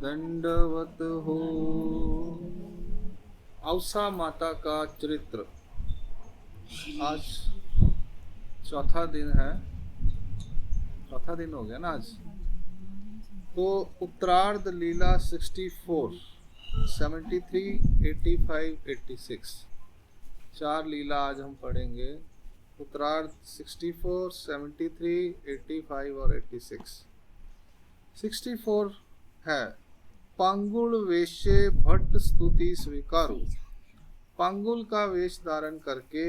दंडवत हो। औसा माता का चरित्र आज चौथा दिन है, चौथा दिन हो गया ना आज। तो उत्तरार्ध लीला 64, 73, 85, 86 चार लीला आज हम पढ़ेंगे। उत्तरार्ध 64, 73, 85 और 86। 64 है पांगुल वेशे भट्ट स्तुति स्वीकारो। पांगुल का वेश धारण करके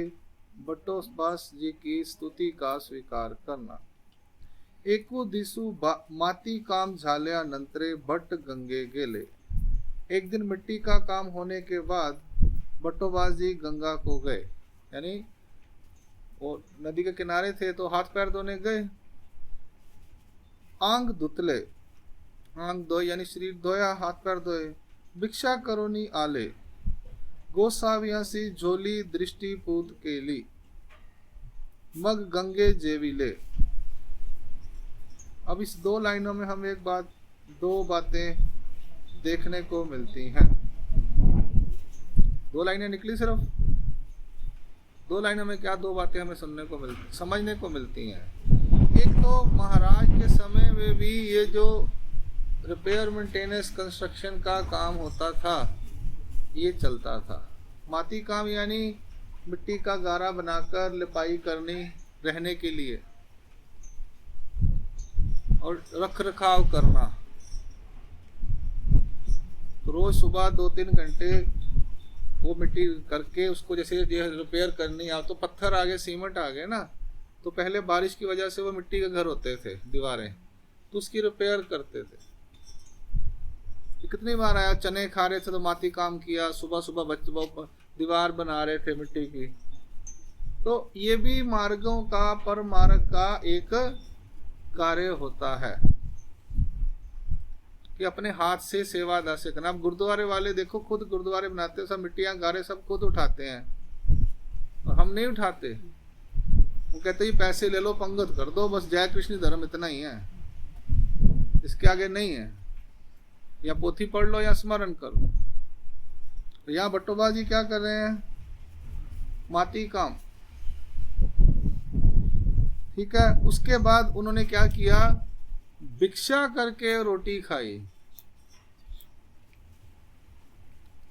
भट्टोपास जी की स्तुति का स्वीकार करना। एकू दिसु माती काम झाल्या नंतरे भट्ट गंगे गेले। एक दिन मिट्टी का काम होने के बाद भट्टोबास जी गंगा को गए, यानी वो नदी के किनारे थे तो हाथ पैर धोने गए। आंग धुतले, आंग धोए यानी शरीर धोया, हाथ पैर धोए। भिक्षा करोनी आले, गोसाविया सी झोली दृष्टि पूत केली। मग गंगे जेविले। अब इस दो लाइनों में हम एक बात, दो बातें देखने को मिलती हैं। दो लाइनें निकली सिर्फ, दो लाइनों में क्या दो बातें हमें सुनने को मिलती, समझने को मिलती हैं। एक तो महाराज के समय में भी ये जो रिपेयर मेंटेनेंस कंस्ट्रक्शन का काम होता था ये चलता था। माती काम यानी मिट्टी का गारा बनाकर लिपाई करनी रहने के लिए और रख रखाव करना। तो रोज सुबह 2-3 घंटे वो मिट्टी करके उसको जैसे रिपेयर करनी। या तो पत्थर आ गए, सीमेंट आ गए ना, तो पहले बारिश की वजह से वो मिट्टी के घर होते थे, दीवारें, तो उसकी रिपेयर करते थे। कितनी बार आया, चने खा रहे थे तो माटी काम किया, सुबह सुबह बच्चे दीवार बना रहे थे मिट्टी की। तो ये भी मार्गों का, पर मार्ग का एक कार्य होता है कि अपने हाथ से सेवा दास्य करना। अब गुरुद्वारे वाले देखो, खुद गुरुद्वारे बनाते हैं, सब मिट्टियां गारे सब खुद उठाते हैं और हम नहीं उठाते। वो कहते हैं पैसे ले लो, पंगत कर दो, बस जय कृष्ण धर्म इतना ही है, इसके आगे नहीं है। या पोथी पढ़ लो या स्मरण करो। तो यहाँ भट्टोबास जी क्या कर रहे हैं, माटी काम, ठीक है। उसके बाद उन्होंने क्या किया, भिक्षा करके रोटी खाई।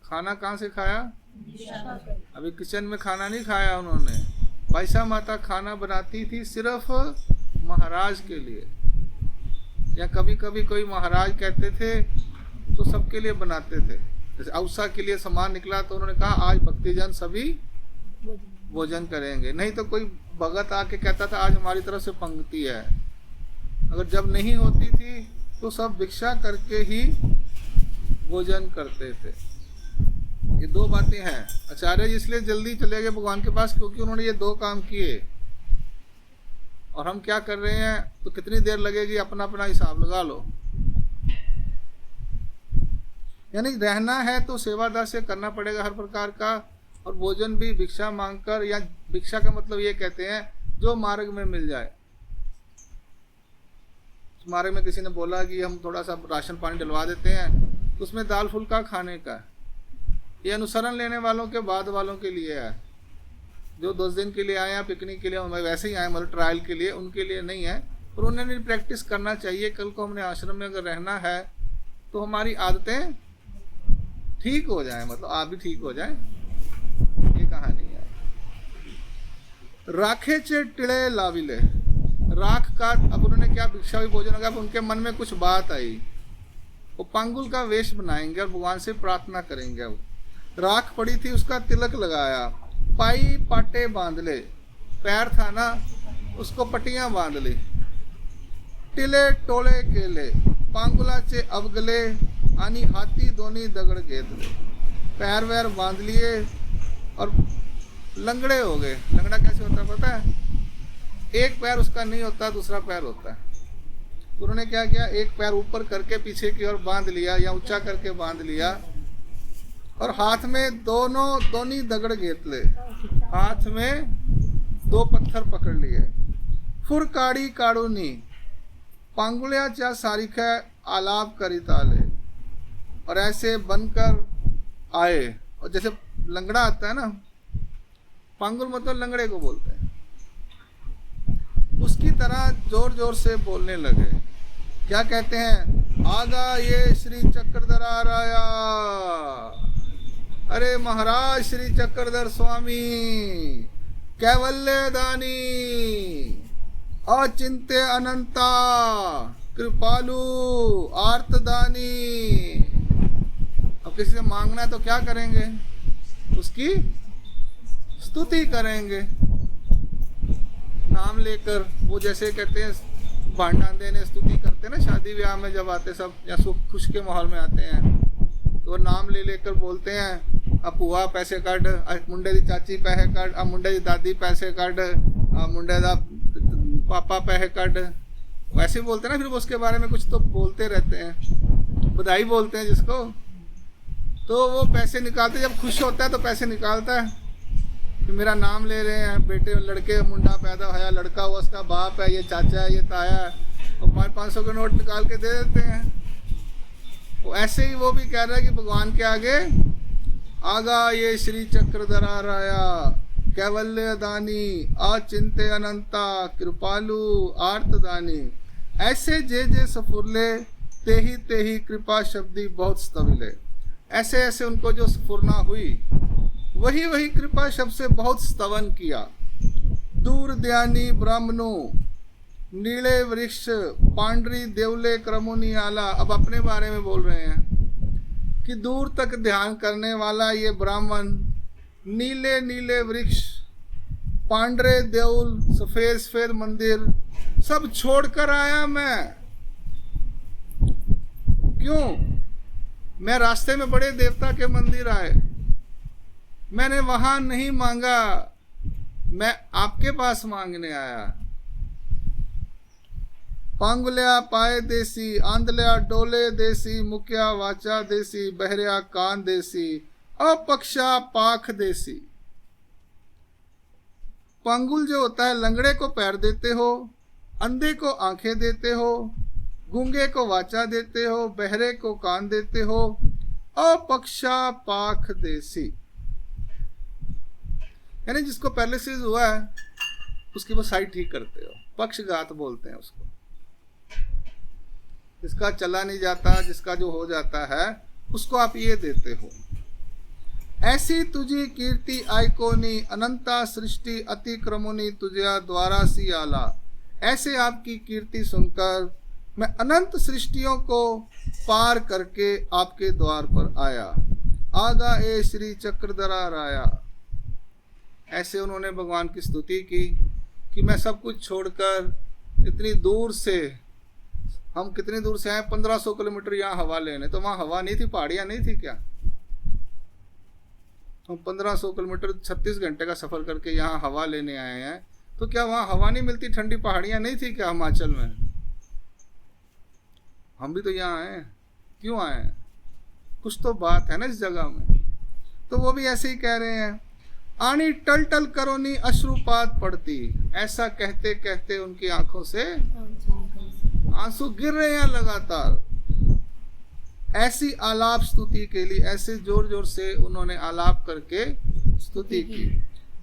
खाना कहाँ से खाया, अभी किचन में खाना नहीं खाया उन्होंने। वैसा माता खाना बनाती थी सिर्फ महाराज के लिए, या कभी कभी कोई महाराज कहते थे तो सबके लिए बनाते थे। जैसे औसा के लिए सामान निकला तो उन्होंने कहा आज भक्तिजन सभी भोजन करेंगे। नहीं तो कोई भगत आके कहता था आज हमारी तरफ से पंक्ति है। अगर जब नहीं होती थी तो सब भिक्षा करके ही भोजन करते थे। ये दो बातें हैं। आचार्य जी इसलिए जल्दी चले गए भगवान के पास क्योंकि उन्होंने ये दो काम किए। और हम क्या कर रहे हैं, तो कितनी देर लगेगी अपना अपना हिसाब लगा लो। यानी रहना है तो सेवादार से करना पड़ेगा हर प्रकार का, और भोजन भी भिक्षा मांगकर, या भिक्षा का मतलब ये कहते हैं जो मार्ग में मिल जाए। मार्ग में किसी ने बोला कि हम थोड़ा सा राशन पानी डलवा देते हैं, तो उसमें दाल फुल्का खाने का। ये अनुसरण लेने वालों के बाद वालों के लिए है, जो 10 दिन के लिए आए हैं पिकनिक के लिए, वैसे ही आए मतलब ट्रायल के लिए, उनके लिए नहीं है। पर उन्हें प्रैक्टिस करना चाहिए। कल को हमने आश्रम में अगर रहना है तो हमारी आदतें ठीक हो जाए, मतलब आप भी ठीक हो जाए, ये कहानी है। राखे चे टिले लाविले, राख का, अब उन्होंने क्या भिक्षा भी भोजन होगा। अब उनके मन में कुछ बात आई, वो पांगुल का वेश बनाएंगे और भगवान से प्रार्थना करेंगे। अब राख पड़ी थी, उसका तिलक लगाया, पाई पाटे बांध ले, पैर था ना उसको पट्टियां बांध ली। टिले टोले केले, पांगुला चे अवगले, आनी हाथी दोनी दगड़ गेद ले। पैर वैर बांध लिए और लंगड़े हो गए। लंगड़ा कैसे होता है पता है, एक पैर उसका नहीं होता, दूसरा पैर होता है। तो उन्होंने क्या किया, एक पैर ऊपर करके पीछे की ओर बांध लिया या ऊंचा करके बांध लिया, और हाथ में दोनी दगड़ घेत ले, हाथ में 2 पत्थर पकड़ लिए। फुर काड़ी काड़ूनी, पांगुल्या च्या सारिखा आलाप करीता ले। और ऐसे बनकर आए। और जैसे लंगड़ा आता है ना, पांगुल मतलब लंगड़े को बोलते हैं, उसकी तरह जोर जोर से बोलने लगे। क्या कहते हैं? आगा ये श्री चक्रधरा राया। अरे महाराज श्री चक्रधर स्वामी, कैवल्य दानी, अचिंत्य अनंता, कृपालु, आर्तदानी। अब किसी से मांगना है तो क्या करेंगे? उसकी स्तुति करेंगे नाम लेकर। वो जैसे कहते हैं भांडान देने स्तुति करते हैं ना शादी ब्याह में, जब आते सब या सुख खुश के माहौल में आते हैं तो नाम ले लेकर बोलते हैं, अब बुआ पैसे कट, मुंडे दी चाची पैसे कट, अब मुंडे दी दादी पैसे कट, मुंडे दा पापा पैसे कट। वैसे ही बोलते हैं ना, फिर उसके बारे में कुछ तो बोलते रहते हैं, बधाई बोलते हैं जिसको। तो वो पैसे निकालते, जब खुश होता है तो पैसे निकालता है कि मेरा नाम ले रहे हैं, बेटे लड़के मुंडा पैदा होया, लड़का हुआ, उसका बाप है, ये चाचा है, ये ताया है, और 500 के नोट निकाल के दे देते हैं। वो ऐसे ही वो भी कह रहा है कि भगवान के आगे आगा ये श्री चक्रधरा राया, कैवल्य दानी, अचिंत्य अनंता, कृपालु, आर्तदानी। ऐसे जे जे सफुरले, तेही कृपा शब्दी बहुत स्तविले। ऐसे ऐसे उनको जो स्फुरना हुई, वही वही कृपा शब्द से बहुत स्तवन किया। दूर दयानी ब्राह्मणों, नीले वृक्ष, पांडरी देवले क्रमुनि आला। अब अपने बारे में बोल रहे हैं कि दूर तक ध्यान करने वाला ये ब्राह्मण, नीले नीले वृक्ष, पांडरे देउल, सफेद सफेद मंदिर सब छोड़कर आया मैं। क्यों? मैं रास्ते में बड़े देवता के मंदिर आए, मैंने वहां नहीं मांगा, मैं आपके पास मांगने आया। पांगुल्या पाए देसी, आंधल्या डोले देसी, मुखिया वाचा देसी, बहरिया कान देसी, अपक्षा पाख देसी। पांगुल जो होता है, लंगड़े को पैर देते हो, अंधे को आंखें देते हो, गूंगे को वाचा देते हो, बहरे को कान देते हो, अपक्षा पाख देसी। यानी जिसको पैरालिसिस हुआ है उसकी वो साइड ठीक करते हो, पक्षघात बोलते हैं उसको। जिसका चला नहीं जाता, जिसका जो हो जाता है, उसको आप ये देते हो। ऐसी तुझी कीर्ति आइकोनी, अनंता सृष्टि अतिक्रमोनी, तुझे द्वारा सी आला। ऐसे आपकी कीर्ति सुनकर मैं अनंत सृष्टियों को पार करके आपके द्वार पर आया। आगा ए श्री चक्रधरा राया। ऐसे उन्होंने भगवान की स्तुति की कि मैं सब कुछ छोड़कर इतनी दूर से, हम कितनी दूर से आए, 1500 किलोमीटर यहाँ हवा लेने। तो वहाँ हवा नहीं थी, पहाड़ियाँ नहीं थी क्या? हम 1500 किलोमीटर 36 घंटे का सफर करके यहाँ हवा लेने आए हैं, तो क्या वहाँ हवा नहीं मिलती? ठंडी पहाड़ियाँ नहीं थी क्या हिमाचल में? हम भी तो यहाँ आए, क्यों आए? कुछ तो बात है ना इस जगह में। तो वो भी ऐसे ही कह रहे हैं, आनी टल टल करोनी अश्रुपात पड़ती। ऐसा कहते कहते उनकी आंखों से आंसू गिर रहे हैं लगातार। ऐसी आलाप स्तुति के लिए ऐसे जोर जोर से उन्होंने आलाप करके स्तुति की।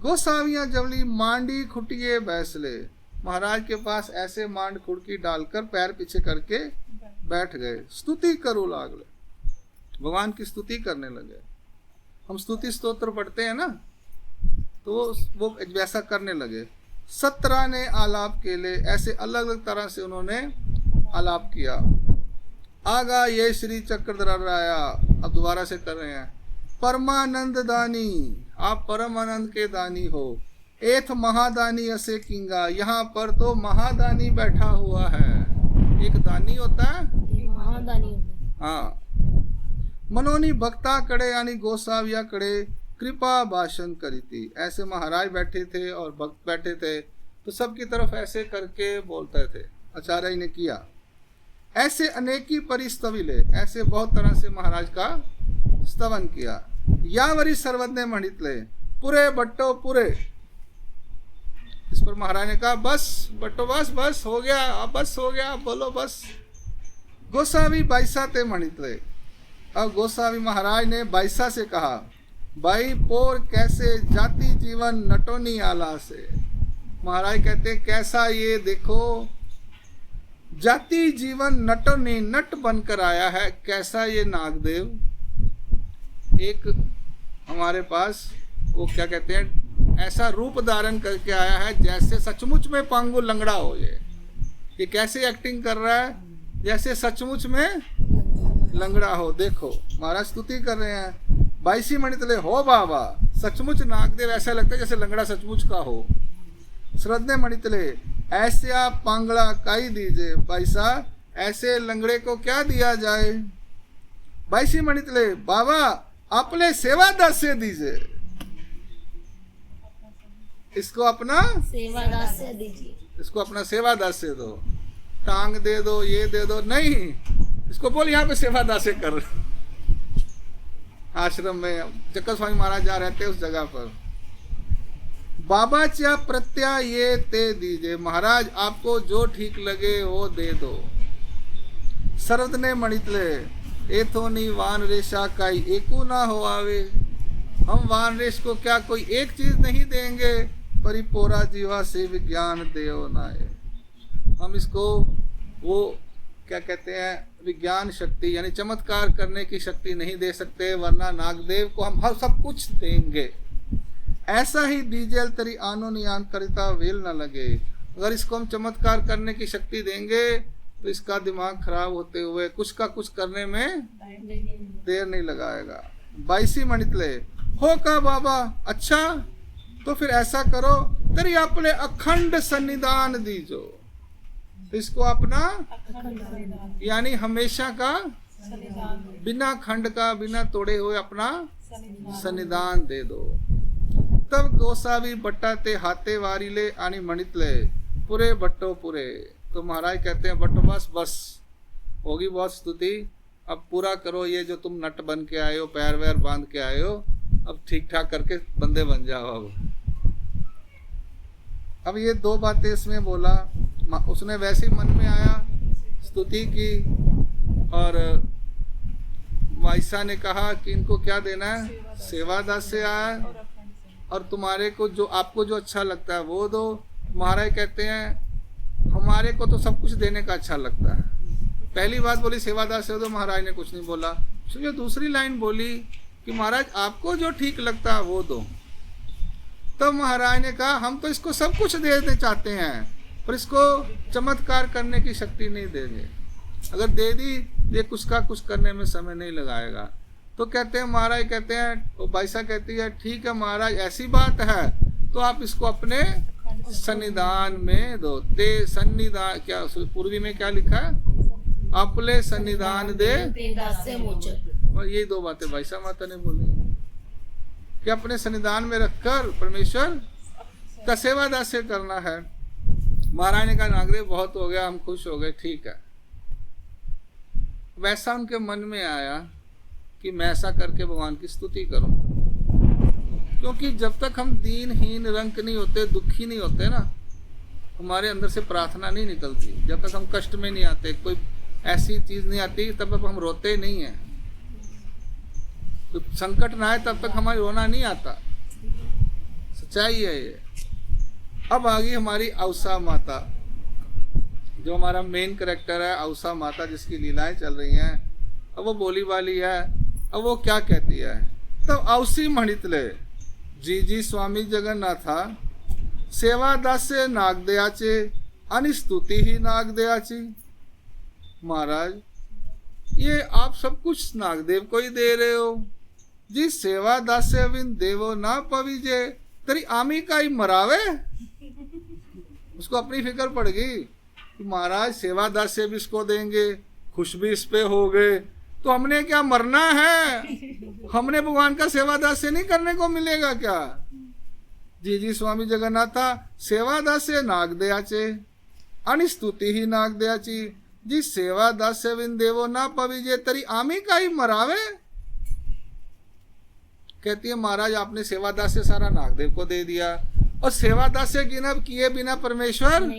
गोसावियां जवली मांडी खुटिए बैसले। महाराज के पास ऐसे मांड खुड़की डालकर पैर पीछे करके बैठ गए। स्तुति करो लागले, भगवान की स्तुति करने लगे। हम स्तुति स्तोत्र पढ़ते हैं ना, तो वो वैसा करने लगे। 17 ने आलाप के लिए ऐसे अलग अलग तरह से उन्होंने आलाप किया। आगा ये श्री चक्रधरा राया। अब दोबारा से कर रहे हैं। परमानंद दानी, आप परम आनंद के दानी हो। एथ महादानी असे किंगा। यहाँ पर तो महादानी बैठा हुआ है। एक दानी होता है, एक महादानी होता है। हाँ। मनोनी भक्ता कड़े यानी गोसाविया कड़े कृपा भाषण करी थी। ऐसे महाराज बैठे थे और भक्त बैठे थे, तो सबकी तरफ ऐसे करके बोलते थे। आचार्य ने किया ऐसे अनेकी परिस्तविले, ऐसे बहुत तरह से महाराज का स्तवन किया। यावरी सर्वज्ञ मणितले पूरे बट्टो पूरे। इस पर महाराज ने कहा बस बट्टो, बस बस हो गया, अब बस हो गया, बोलो बस। गोसावी बाईसा ते मणितले, अब गोस्वामी महाराज ने बाईसा से कहा, भाई पोर कैसे जाति जीवन नटोनी आला से। महाराज कहते हैं कैसा ये देखो जाति जीवन नटोनी नट बनकर आया है, कैसा ये नागदेव एक हमारे पास वो क्या कहते हैं ऐसा रूप धारण करके आया है जैसे सचमुच में पांगु लंगड़ा हो। ये कैसे एक्टिंग कर रहा है, जैसे सचमुच में लंगड़ा हो। देखो महाराज स्तुति कर रहे हैं, बाईसी मणितले हो बाबा, सचमुच नागदेव ऐसा लगता है जैसे लंगड़ा सचमुच का हो। श्रद्धे मणितले ऐसे आप पांगड़ा काई दीजिए, पैसा ऐसे लंगड़े को क्या दिया जाए। बाईसी मणितले बाबा अपने सेवा दास से दीजिए, इसको अपना सेवा दास से दीजिए, इसको अपना सेवा दास से दो, टांग दे दो ये दे दो नहीं, इसको बोल यहाँ पे सेवा दास से कर। आश्रम में चक्कर स्वामी महाराज जा रहते उस जगह पर, बाबा चा प्रत्या ये ते दीजिए, महाराज आपको जो ठीक लगे वो दे दो। शरद ने मणितले एथोनी वान रेशा काई एकू ना हो आवे, हम वान रेश को क्या कोई एक चीज नहीं देंगे, परिपोरा जीवा से विज्ञान देव नाये, हम इसको वो क्या कहते हैं विज्ञान शक्ति यानी चमत्कार करने की शक्ति नहीं दे सकते, वरना नागदेव को हम हर सब कुछ देंगे। ऐसा ही डीजेल तरी आनो नियान करिता वेल न लगे, अगर इसको हम चमत्कार करने की शक्ति देंगे तो इसका दिमाग खराब होते हुए कुछ का कुछ करने में देर नहीं लगाएगा। बाईसी मणितले हो का बाबा, अच्छा तो फिर ऐसा करो तेरी अपने अखंड सन्निधान दीजो, इसको अपना यानी हमेशा का बिना खंड का बिना तोड़े हुए अपना सन्निधान दे दो। तब गोसावी बट्टाते हाथे वारीले आनी मणितले पूरे बट्टो पूरे, तो महाराज कहते हैं बट्टो बस बस होगी बहुत स्तुति, अब पूरा करो ये जो तुम नट बन के आए हो, पैर वैर बांध के आए हो, अब ठीक ठाक करके बंदे बन जाओ। अब ये दो बातें इसमें बोला, उसने वैसे ही मन में आया स्तुति की, और वाइसा ने कहा कि इनको क्या देना है, सेवादास से आया है और तुम्हारे को जो आपको जो अच्छा लगता है वो दो। महाराज कहते हैं हमारे को तो सब कुछ देने का अच्छा लगता है। पहली बात बोली सेवादास से दो, महाराज ने कुछ नहीं बोला। जो दूसरी लाइन बोली कि महाराज आपको जो ठीक लगता है वो दो, तब महाराज ने कहा हम तो इसको सब कुछ देना चाहते हैं पर इसको चमत्कार करने की शक्ति नहीं देंगे, अगर दे दी ये कुछ का कुछ करने में समय नहीं लगाएगा। तो कहते हैं महाराज कहते हैं, वो बाईसा कहती है ठीक है महाराज ऐसी बात है तो आप इसको अपने सन्निधान में दो। ते सन्निधान क्या पूर्वी में क्या लिखा है, अपने सन्निधान दे, और यही दो बातें बाईसा माता ने बोली कि अपने सन्निधान में रखकर परमेश्वर का सेवा दास से करना है। महाराज ने कहा नागदेव बहुत हो गया, हम खुश हो गए, ठीक है। वैसा उनके मन में आया कि मैं ऐसा करके भगवान की स्तुति करूं, क्योंकि जब तक हम दीनहीन रंक नहीं होते, दुखी नहीं होते ना, हमारे अंदर से प्रार्थना नहीं निकलती। जब तक हम कष्ट में नहीं आते, कोई ऐसी चीज नहीं आती तब तक हम रोते नहीं हैं। तो संकट ना आए तब तक हमारी रोना नहीं आता, सच्चाई है ये। अब आ गई हमारी औसा माता, जो हमारा मेन कैरेक्टर है औसा माता, जिसकी लीलाएं चल रही हैं। अब वो बोली वाली है। अब वो क्या कहती है, तब औसी मणितले जी जी स्वामी जगन्नाथा सेवा दास से नाग दयाचे अनिस्तुति ही नाग दयाची। महाराज ये आप सब कुछ नागदेव को ही दे रहे हो जी, सेवा दास से विन देवो ना पविजे तेरी आमी का ही मरावे। उसको अपनी फिक्र पड़ गई कि महाराज सेवा दास से भी इसको देंगे, खुश भी इस पे हो गए, तो हमने क्या मरना है, हमने भगवान का सेवा दास से नहीं करने को मिलेगा क्या। जी जी स्वामी जगन्नाथा सेवा दास से नाग दयाचे अनिस्तुति ही नाग दयाची जी, सेवा दास से विन देवो ना पविजे तेरी आमी का ही मरावे। कहती है महाराज आपने सेवादास से सारा नागदेव को दे दिया और सेवादास से गिनब किए बिना परमेश्वर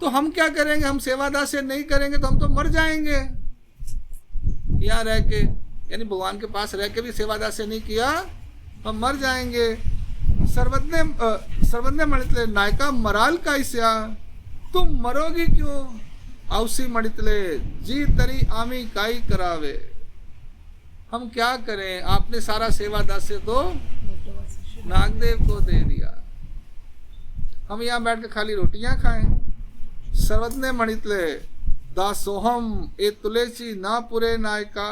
तो हम क्या करेंगे, हम सेवादास से नहीं करेंगे तो हम तो मर जाएंगे यहाँ रह के। यानी भगवान के पास रह के भी सेवा दास्य नहीं किया, हम मर जाएंगे। सर्वज्ञ मणितले नायका मराल का इसया, तुम मरोगी क्यों? औसी मणितले जी तरी आमी काई करावे, हम क्या करें, आपने सारा सेवा दास्य तो नागदेव को दे दिया, हम यहाँ बैठ के खाली रोटियां खाएं। सर्वज्ञ मणितले दासोहम ए तुलेची ना पुरे नायका,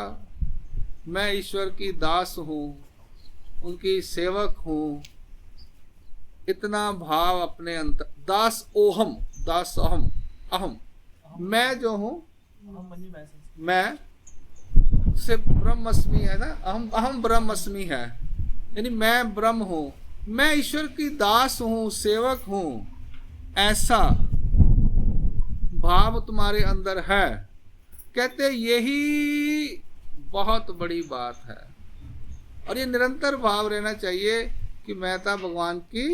मैं ईश्वर की दास हूँ, उनकी सेवक हूँ। इतना भाव अपने अंतर, दास ओहम, दास अहम, अहम मैं जो हूँ, मैं से ब्रह्मस्मि है ना, अहम अहम ब्रह्मस्मि है, यानी मैं ब्रह्म हूँ, मैं ईश्वर की दास हूँ, सेवक हूँ, ऐसा भाव तुम्हारे अंदर है। कहते यही बहुत बड़ी बात है, और ये निरंतर भाव रहना चाहिए कि मैं तो भगवान की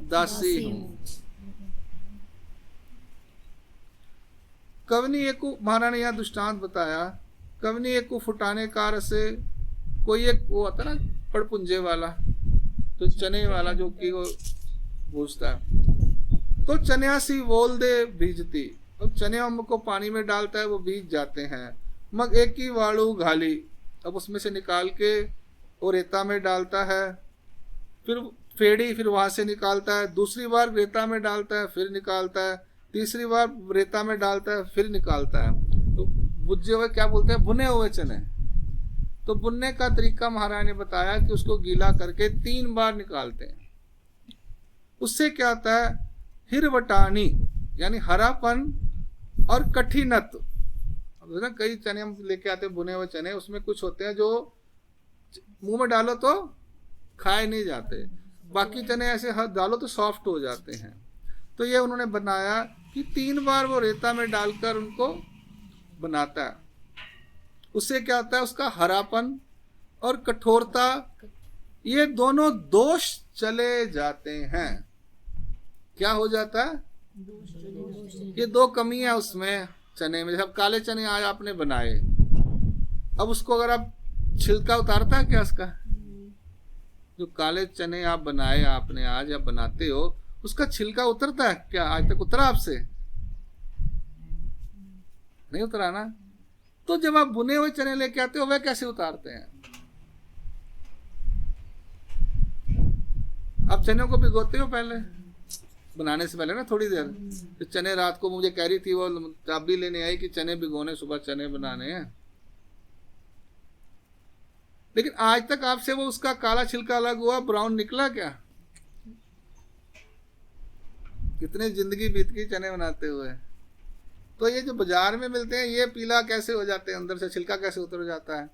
दासी हूँ। कवनी एक महाराज ने यहाँ दृष्टांत बताया, कवनी एक फुटाने कार से कोई एक वो होता ना पड़पुंजे वाला, तो चने वाला जो कि वो भूजता है, तो चन्यासी बोल दे भीजती, अब चने को पानी में डालता है वो भीज जाते हैं। मग एक ही वाड़ू घाली, अब उसमें से निकाल के वो रेता में डालता है, फिर फेड़ी, फिर वहां से निकालता है, दूसरी बार रेता में डालता है, फिर निकालता है, तीसरी बार रेता में डालता है, फिर निकालता है। तो भुजे हुए क्या बोलते हैं, भुने हुए चने। तो बुनने का तरीका महाराज ने बताया कि उसको गीला करके 3 बार निकालते हैं। उससे क्या होता है, हिरवटानी यानी हरापन और कठिनत्व। ना कई चने हम लेके आते हैं बुने हुए चने, उसमें कुछ होते हैं जो मुंह में डालो तो खाए नहीं जाते, बाकी चने ऐसे हाथ डालो तो सॉफ्ट हो जाते हैं। तो ये उन्होंने बनाया कि 3 बार वो रेता में डालकर उनको बनाता है। उससे क्या होता है, उसका हरापन और कठोरता, ये दोनों दोष चले जाते हैं। क्या हो जाता है, ये 2 कमियां उसमें चने में। जब काले चने आज आपने बनाए, अब उसको अगर आप छिलका उतारता है क्या उसका, जो काले चने आप बनाए आपने आज या बनाते हो, उसका छिलका उतरता है क्या? आज तक उतरा आपसे? नहीं उतरा ना। तो जब आप बुने हुए चने लेके आते हो, वह कैसे उतारते हैं? आप चने को भिगोते हो पहले, बनाने से पहले ना थोड़ी देर। तो चने रात को मुझे कह रही थी वो चाबी लेने आई कि चने भिगोने, सुबह चने बनाने हैं। लेकिन आज तक आपसे वो उसका काला छिलका अलग हुआ, ब्राउन निकला क्या? कितने जिंदगी बीत गई चने बनाते हुए। तो ये जो बाजार में मिलते हैं, ये पीला कैसे हो जाते हैं, अंदर से छिलका कैसे उतर जाता है?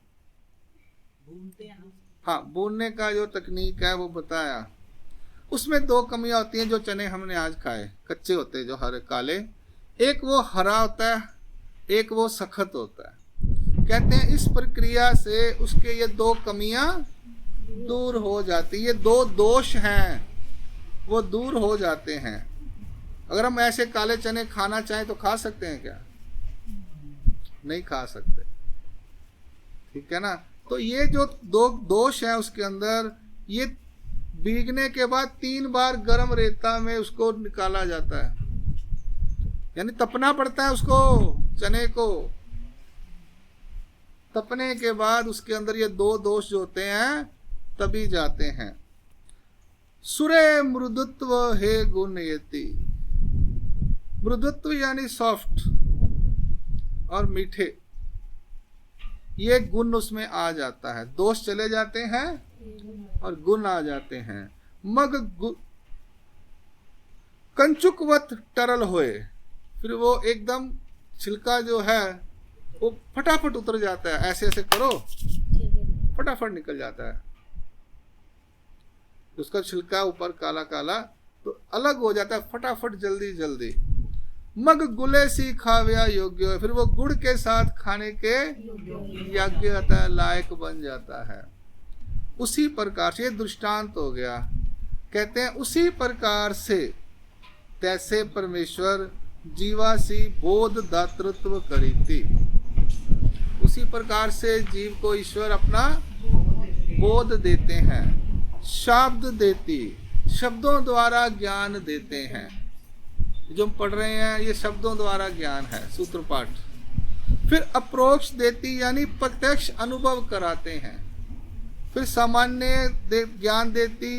हाँ, भूनने का जो तकनीक है वो बताया। उसमें 2 कमियां होती हैं जो चने हमने आज खाए, कच्चे होते हैं जो हरे काले, एक वो हरा होता है, एक वो सख्त होता है। कहते हैं इस प्रक्रिया से उसके ये 2 कमियां दूर हो जाती, ये 2 दोष हैं वो दूर हो जाते हैं। अगर हम ऐसे काले चने खाना चाहें तो खा सकते हैं क्या? नहीं खा सकते, ठीक है ना। तो ये जो 2 दोष हैं उसके अंदर, ये भीगने के बाद 3 बार गर्म रेता में उसको निकाला जाता है, यानी तपना पड़ता है उसको, चने को तपने के बाद उसके अंदर ये 2 दोष जो होते हैं तभी जाते हैं। सुरे मृदुत्व हे गुण येति, मृदुत्व यानी सॉफ्ट और मीठे, ये गुण उसमें आ जाता है। दोष चले जाते हैं और गुण आ जाते हैं। मग कंचुकवत तरल होए, फिर वो एकदम छिलका जो है वो फटाफट उतर जाता है। ऐसे ऐसे करो, फटाफट निकल जाता है। उसका छिलका ऊपर काला काला तो अलग हो जाता है फटाफट, जल्दी जल्दी। मग गुले सी खाव्या योग्य, फिर वो गुड़ के साथ खाने के योग्य होता है, लायक बन जाता है। उसी प्रकार से, ये दृष्टांत हो गया। कहते हैं उसी प्रकार से तैसे परमेश्वर जीवासी बोध दातृत्व करीती, उसी उसी प्रकार से जीव को ईश्वर अपना बोध देते हैं, शब्द देती, शब्दों द्वारा ज्ञान देते हैं। जो हम पढ़ रहे हैं ये शब्दों द्वारा ज्ञान है, सूत्र पाठ। फिर अप्रोक्ष देती यानी प्रत्यक्ष अनुभव कराते हैं। फिर सामान्य ज्ञान देती,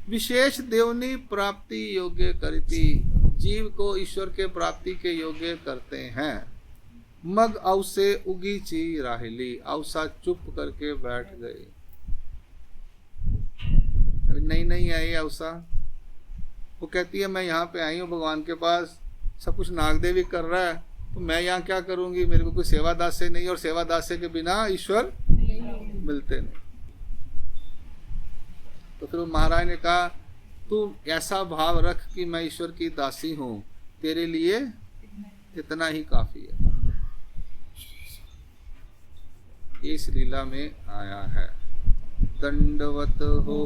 विशेष देवनी प्राप्ति योग्य करती, जीव को ईश्वर के प्राप्ति के योग्य करते हैं। मग अवसे उगी ची राहिली, अवसा चुप करके बैठ गई। अभी नहीं आई अवसा, वो कहती है मैं यहाँ पे आई हूँ भगवान के पास, सब कुछ नागदेवी कर रहा है, तो मैं यहाँ क्या करूंगी, मेरे को कोई सेवा दास्य नहीं, और सेवा दास्य के बिना ईश्वर मिलते नहीं। तो फिर महाराज ने कहा तू ऐसा भाव रख कि मैं ईश्वर की दासी हूँ, तेरे लिए इतना ही काफी है। ये इस लीला में आया है। दंडवत हो